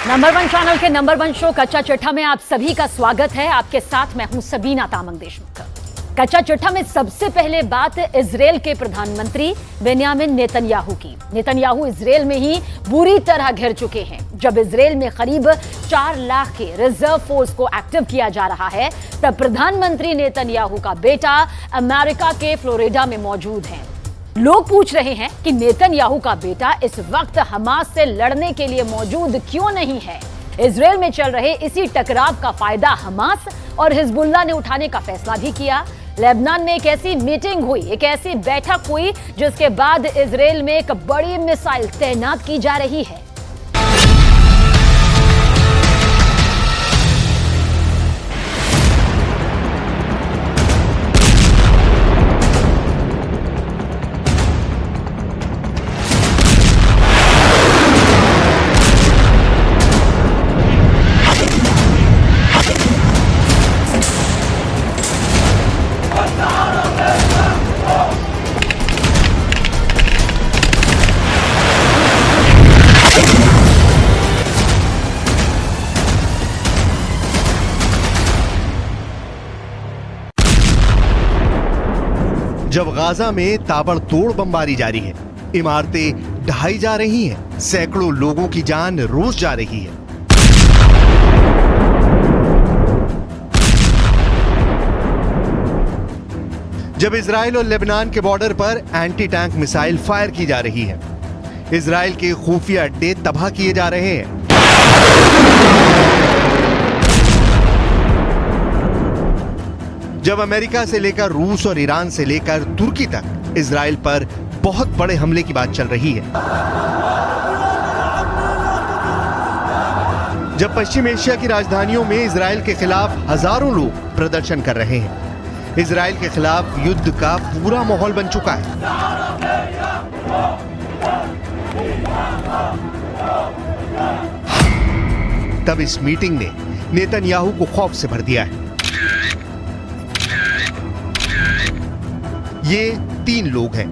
Number one channel के number one show कच्चा चिट्ठा में आप सभी का स्वागत है। आपके साथ मैं हूं सबीना तामंग देशमुख। कच्चा चिट्ठा में सबसे पहले बात इजराइल के प्रधानमंत्री बेन्यामिन नेतन्याहू की। नेतन्याहू इजराइल में ही बुरी तरह घिर चुके हैं। जब इजराइल में करीब 4 लाख के रिजर्व फोर्स को एक्टिव किया जा रहा है, तब प्रधानमंत्री नेतन्याहू का बेटा अमेरिका के फ्लोरिडा में मौजूद है। लोग पूछ रहे हैं कि नेतन्याहू का बेटा इस वक्त हमास से लड़ने के लिए मौजूद क्यों नहीं है। इजराइल में चल रहे इसी टकराव का फायदा हमास और हिजबुल्लाह ने उठाने का फैसला भी किया। लेबनान में एक ऐसी मीटिंग हुई, एक ऐसी बैठक हुई जिसके बाद इजराइल में एक बड़ी मिसाइल तैनात की जा रही है। जब गाजा में ताबड़तोड़ बमबारी जारी है, इमारतें ढहाई जा रही हैं, सैकड़ों लोगों की जान रोज जा रही है। जब इजराइल और लेबनान के बॉर्डर पर एंटी टैंक मिसाइल फायर की जा रही है, इजराइल के खुफिया अड्डे तबाह किए जा रहे हैं। जब अमेरिका से लेकर रूस और ईरान से लेकर तुर्की तक इजराइल पर बहुत बड़े हमले की बात चल रही है। जब पश्चिम एशिया की राजधानियों में इजराइल के खिलाफ हजारों लोग प्रदर्शन कर रहे हैं, इजराइल के खिलाफ युद्ध का पूरा माहौल बन चुका है। तब इस मीटिंग ने नेतन्याहू को खौफ से भर दिया है। ये 3 लोग हैं।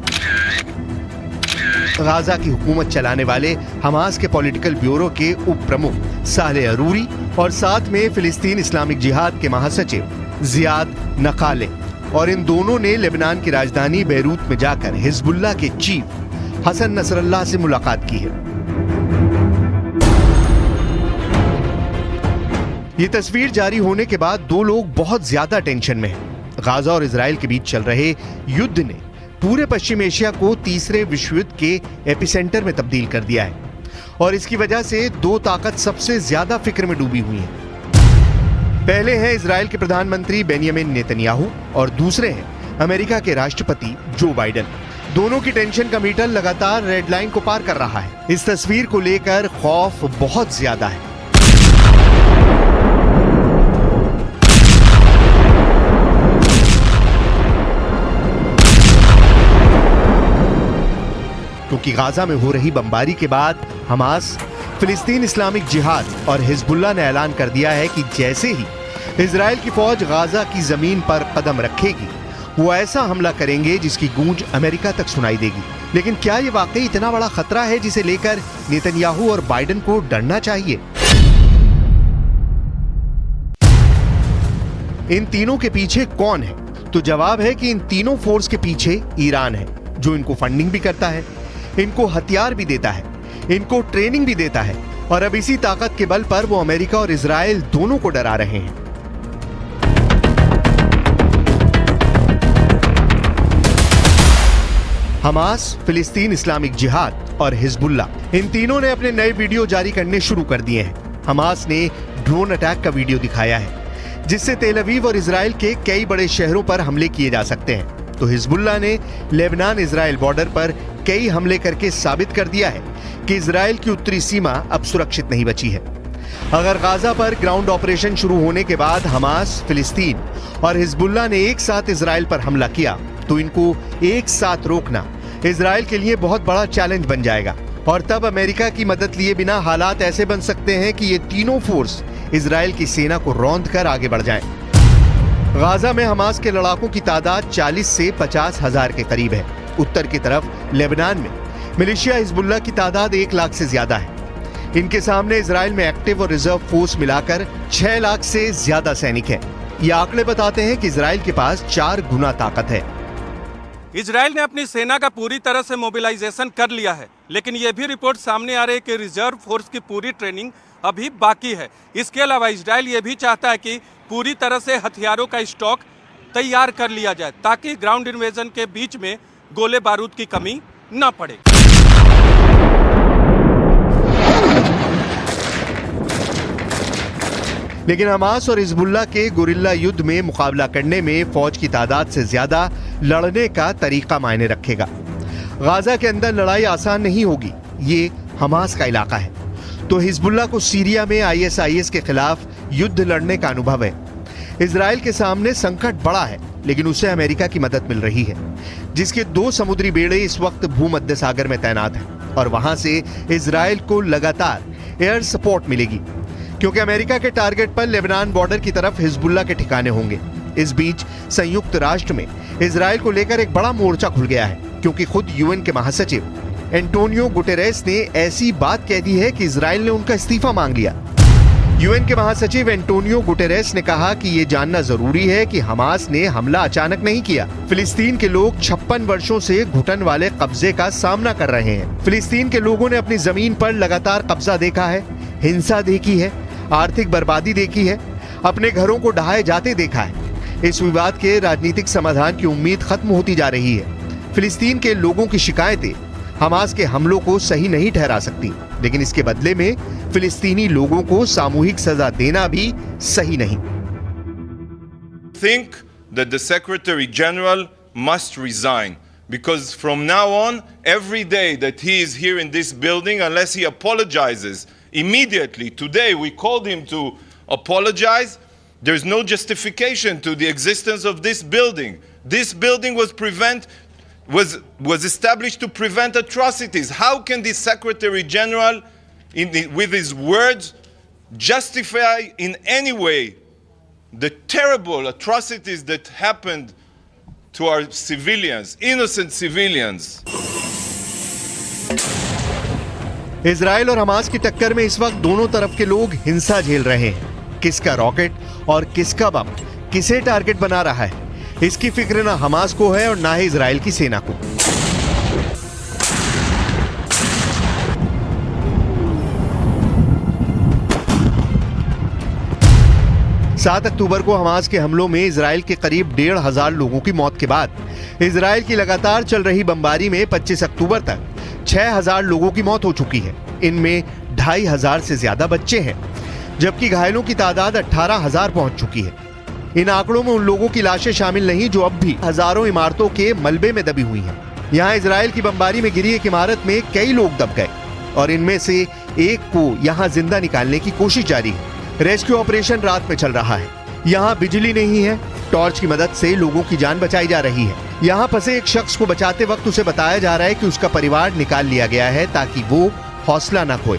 गाजा की हुकूमत चलाने वाले हमास के पॉलिटिकल ब्यूरो के उप प्रमुख सालेह अरूरी और साथ में फिलिस्तीन इस्लामिक जिहाद के महासचिव जियाद नकाले, और इन दोनों ने लेबनान की राजधानी बेरूत में जाकर हिजबुल्लाह के चीफ हसन नसरल्लाह से मुलाकात की है। ये तस्वीर जारी होने के बाद 2 लोग बहुत ज्यादा टेंशन में हैं। गाजा और इजराइल के बीच चल रहे युद्ध ने पूरे पश्चिम एशिया को तीसरे विश्व युद्ध के एपिसेंटर में तब्दील कर दिया है, और इसकी वजह से 2 ताकत सबसे ज्यादा फिक्र में डूबी हुई हैं। पहले हैं इजराइल के प्रधानमंत्री बेन्यामिन नेतन्याहू और दूसरे हैं अमेरिका के राष्ट्रपति जो बाइडेन। दोनों की टेंशन का मीटर लगातार रेड लाइन को पार कर रहा है। इस तस्वीर को लेकर खौफ बहुत ज्यादा है। क्योंकि गाजा में हो रही बमबारी के बाद हमास, फिलिस्तीन इस्लामिक जिहाद और हिजबुल्लाह ने ऐलान कर दिया है कि जैसे ही इजराइल की फौज गाजा की जमीन पर कदम रखेगी, वो ऐसा हमला करेंगे जिसकी गूंज अमेरिका तक सुनाई देगी। लेकिन क्या ये वाकई इतना बड़ा खतरा है जिसे लेकर नेतन्याहू और बाइडेन को डरना चाहिए? इन तीनों के पीछे कौन है? तो जवाब है कि इन तीनों फोर्स के पीछे ईरान है, जो इनको फंडिंग भी करता है, इनको हथियार भी देता है, इनको ट्रेनिंग भी देता है, और अब इसी ताकत के बल पर वो अमेरिका और इजराइल दोनों को डरा रहे हैं। हमास, फिलिस्तीन इस्लामिक जिहाद और हिजबुल्लाह, इन तीनों ने अपने नए वीडियो जारी करने शुरू कर दिए हैं। हमास ने ड्रोन अटैक का वीडियो दिखाया है, जिससे तेल अवीव और इजराइल के कई बड़े शहरों पर हमले किए जा सकते हैं। तो हिजबुल्लाह ने लेबनान इजराइल बॉर्डर पर कई हमले करके साबित कर दिया है कि इजराइल की उत्तरी सीमा अब सुरक्षित नहीं बची है। अगर गाजा पर ग्राउंड ऑपरेशन शुरू होने के बाद हमास, फिलिस्तीन और हिजबुल्लाह ने एक साथ इजराइल पर हमला किया, तो इनको एक साथ रोकना इजराइल के लिए बहुत बड़ा चैलेंज बन जाएगा, और तब अमेरिका की मदद लिए बिना हालात ऐसे बन सकते हैं कि ये तीनों फोर्स इजराइल की सेना को रौंद कर आगे बढ़ जाएं। गाजा में हमास के लड़ाकों की तादाद 40 से 50 हजार के करीब है। उत्तर की तरफ लेबनान में मिलिशिया हिजबुल्लाह की तादाद 1 लाख से ज्यादा है। इनके सामने इजराइल में एक्टिव और रिजर्व फोर्स मिलाकर 6 लाख से ज्यादा सैनिक हैं। ये आंकड़े बताते हैं कि इजराइल के पास 4 गुना ताकत है। इजराइल ने अपनी सेना का पूरी तरह से मोबिलाइजेशन कर लिया है, लेकिन यह भी रिपोर्ट सामने आ रही है कि रिजर्व फोर्स की पूरी ट्रेनिंग अभी बाकी है। इसके अलावा इजराइल ये भी चाहता है कि पूरी तरह से हथियारों का स्टॉक तैयार कर लिया जाए ताकि ग्राउंड इन्वेजन के बीच में गोले बारूद की कमी न पड़े। लेकिन हमास और हिजबुल्लाह के गुरिल्ला युद्ध में मुकाबला करने में फौज की तादाद से ज्यादा लड़ने का तरीका मायने रखेगा। गाजा के अंदर लड़ाई आसान नहीं होगी, ये हमास का इलाका है, तो हिजबुल्लाह को सीरिया में ISIS के खिलाफ युद्ध लड़ने का अनुभव है। इजराइल के सामने संकट बड़ा है, लेकिन उसे अमेरिका की मदद मिल रही है, जिसके 2 समुद्री बेड़े इस वक्त भूमध्य सागर में तैनात हैं और वहां से इजराइल को लगातार एयर सपोर्ट मिलेगी, क्योंकि अमेरिका के टारगेट पर लेबनान बॉर्डर की तरफ हिजबुल्लाह के ठिकाने होंगे। इस बीच संयुक्त राष्ट्र में इजराइल को लेकर एक बड़ा मोर्चा खुल गया है, क्योंकि खुद UN के महासचिव एंटोनियो गुटेरेस ने ऐसी बात कह दी है कि इजराइल ने उनका इस्तीफा मांग लिया। UN के महासचिव एंटोनियो गुटेरेस ने कहा कि यह जानना जरूरी है कि हमास ने हमला अचानक नहीं किया। फिलिस्तीन के लोग 56 वर्षों से घुटन वाले कब्जे का सामना कर रहे हैं। फिलिस्तीन के लोगों ने अपनी जमीन पर लगातार कब्जा देखा है, हिंसा देखी है, आर्थिक बर्बादी देखी है, अपने घरों को ढहाए जाते देखा है। इस विवाद के राजनीतिक समाधान की उम्मीद खत्म होती जा रही है। फिलिस्तीन के लोगों की शिकायतें हमास के हमलों को सही नहीं ठहरा सकती, लेकिन इसके बदले में फिलिस्तीनी लोगों को सामूहिक सजा देना भी सही नहीं। Think that the Secretary General must resign, because from now on, every day that he is here in this building, unless he apologizes immediately, today we called him to apologize, there is no justification to the existence of this building. This building was established to prevent atrocities. How can the Secretary General, with his words, justify in any way the terrible atrocities that happened to our civilians, innocent civilians? Israel और Hamas की टक्कर में इस वक्त दोनों तरफ के लोग हिंसा झेल रहे हैं। किसका रॉकेट और किसका बम किसे टारगेट बना रहा है, इसकी फिक्र ना हमास को है और ना ही इजराइल की सेना को। 7 अक्टूबर को हमास के हमलों में इजराइल के करीब 1,500 लोगों की मौत के बाद इजराइल की लगातार चल रही बमबारी में 25 अक्टूबर तक 6,000 लोगों की मौत हो चुकी है। इनमें 2,500 से ज्यादा बच्चे हैं, जबकि घायलों की तादाद 18,000 पहुंच चुकी है। इन आंकड़ों में उन लोगों की लाशें शामिल नहीं जो अब भी हजारों इमारतों के मलबे में दबी हुई हैं। यहाँ इजराइल की बमबारी में गिरी एक इमारत में कई लोग दब गए और इनमें से एक को यहाँ जिंदा निकालने की कोशिश जारी है। रेस्क्यू ऑपरेशन रात में चल रहा है। यहाँ बिजली नहीं है, टॉर्च की मदद से लोगों की जान बचाई जा रही है। यहाँ फंसे एक शख्स को बचाते वक्त उसे बताया जा रहा है कि उसका परिवार निकाल लिया गया है ताकि वो हौसला न खोए।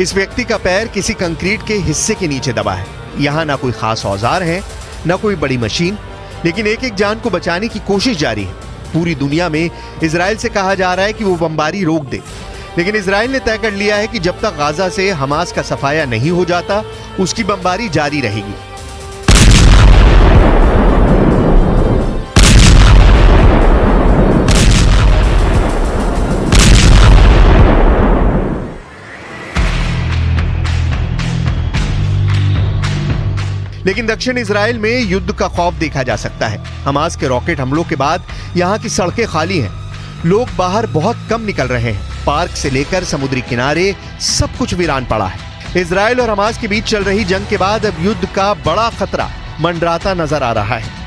इस व्यक्ति का पैर किसी कंक्रीट के हिस्से के नीचे दबा है। यहाँ ना कोई खास औजार है, ना कोई बड़ी मशीन, लेकिन एक एक जान को बचाने की कोशिश जारी है। पूरी दुनिया में इजराइल से कहा जा रहा है कि वो बमबारी रोक दे, लेकिन इजराइल ने तय कर लिया है कि जब तक गाजा से हमास का सफाया नहीं हो जाता उसकी बमबारी जारी रहेगी। लेकिन दक्षिण इजराइल में युद्ध का खौफ देखा जा सकता है। हमास के रॉकेट हमलों के बाद यहाँ की सड़कें खाली हैं, लोग बाहर बहुत कम निकल रहे हैं। पार्क से लेकर समुद्री किनारे सब कुछ वीरान पड़ा है। इजराइल और हमास के बीच चल रही जंग के बाद अब युद्ध का बड़ा खतरा मंडराता नजर आ रहा है।